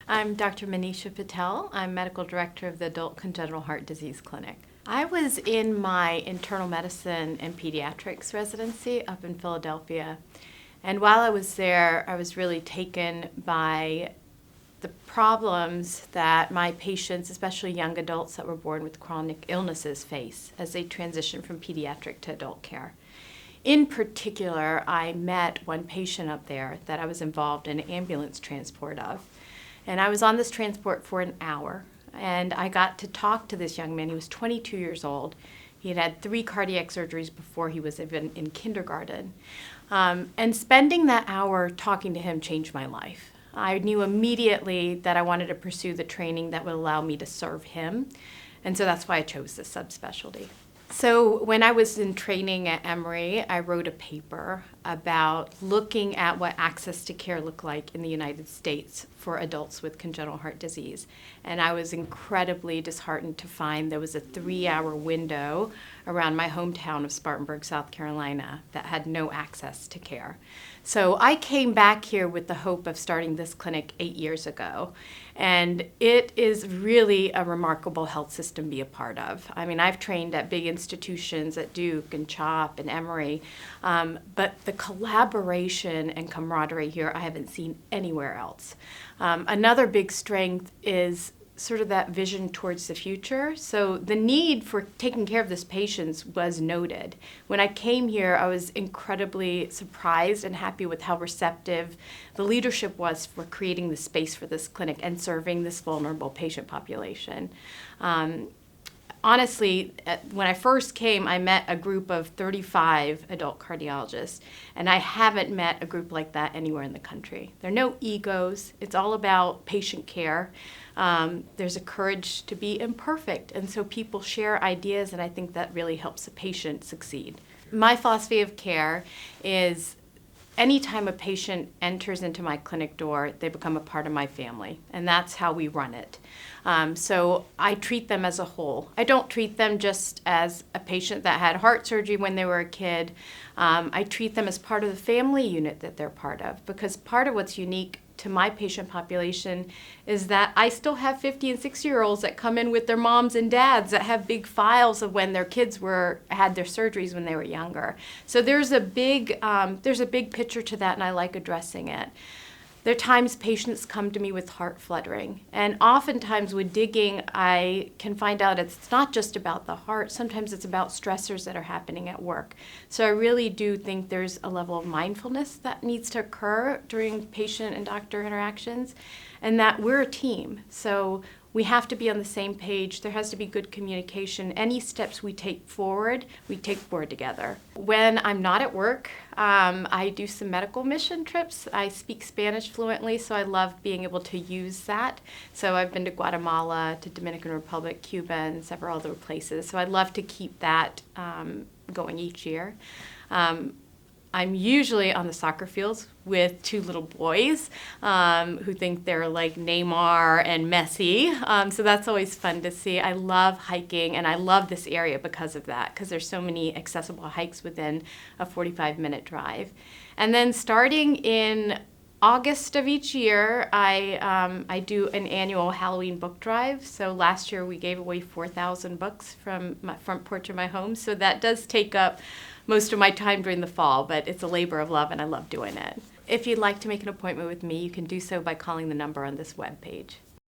I'm Dr. Manisha Patel. I'm Medical Director of the Adult Congenital Heart Disease Clinic. I was in my internal medicine and pediatrics residency up in Philadelphia. And while I was there, I was really taken by the problems that my patients, especially young adults that were born with chronic illnesses, face as they transition from pediatric to adult care. In particular, I met one patient up there that I was involved in an ambulance transport of. And I was on this transport for an hour, and I got to talk to this young man. He was 22 years old. He had had 3 cardiac surgeries before he was even in kindergarten. And spending that hour talking to him changed my life. I knew immediately that I wanted to pursue the training that would allow me to serve him, and so that's why I chose this subspecialty. So when I was in training at Emory, I wrote a paper about looking at what access to care looked like in the United States for adults with congenital heart disease. And I was incredibly disheartened to find there was a 3-hour window around my hometown of Spartanburg, South Carolina, that had no access to care. So I came back here with the hope of starting this clinic 8 years ago. And it is really a remarkable health system to be a part of. I mean, I've trained at big institutions at Duke and CHOP and Emory, but the collaboration and camaraderie here I haven't seen anywhere else. Another big strength is sort of that vision towards the future. So the need for taking care of this patients was noted. When I came here, I was incredibly surprised and happy with how receptive the leadership was for creating the space for this clinic and serving this vulnerable patient population. Honestly, when I first came, I met a group of 35 adult cardiologists, and I haven't met a group like that anywhere in the country. There are no egos. It's all about patient care. There's a courage to be imperfect, and so people share ideas, and I think that really helps a patient succeed. My philosophy of care is anytime a patient enters into my clinic door, they become a part of my family, and that's how we run it. So I treat them as a whole. I don't treat them just as a patient that had heart surgery when they were a kid. I treat them as part of the family unit that they're part of, because part of what's unique to my patient population is that I still have 50 and 60-year-olds that come in with their moms and dads that have big files of when their kids had their surgeries when they were younger. So there's a big picture to that, and I like addressing it. There are times patients come to me with heart fluttering, and oftentimes with digging, I can find out it's not just about the heart. Sometimes it's about stressors that are happening at work. So I really do think there's a level of mindfulness that needs to occur during patient and doctor interactions, and that we're a team. So we have to be on the same page. There has to be good communication. Any steps we take forward together. When I'm not at work, I do some medical mission trips. I speak Spanish fluently, so I love being able to use that. So I've been to Guatemala, to Dominican Republic, Cuba, and several other places. So I'd love to keep that going each year. I'm usually on the soccer fields with 2 little boys who think they're like Neymar and Messi. So that's always fun to see. I love hiking, and I love this area because of that, because there's so many accessible hikes within a 45-minute drive. And then starting in August of each year, I do an annual Halloween book drive. So last year we gave away 4,000 books from my front porch of my home. So that does take up most of my time during the fall, but it's a labor of love, and I love doing it. If you'd like to make an appointment with me, you can do so by calling the number on this webpage.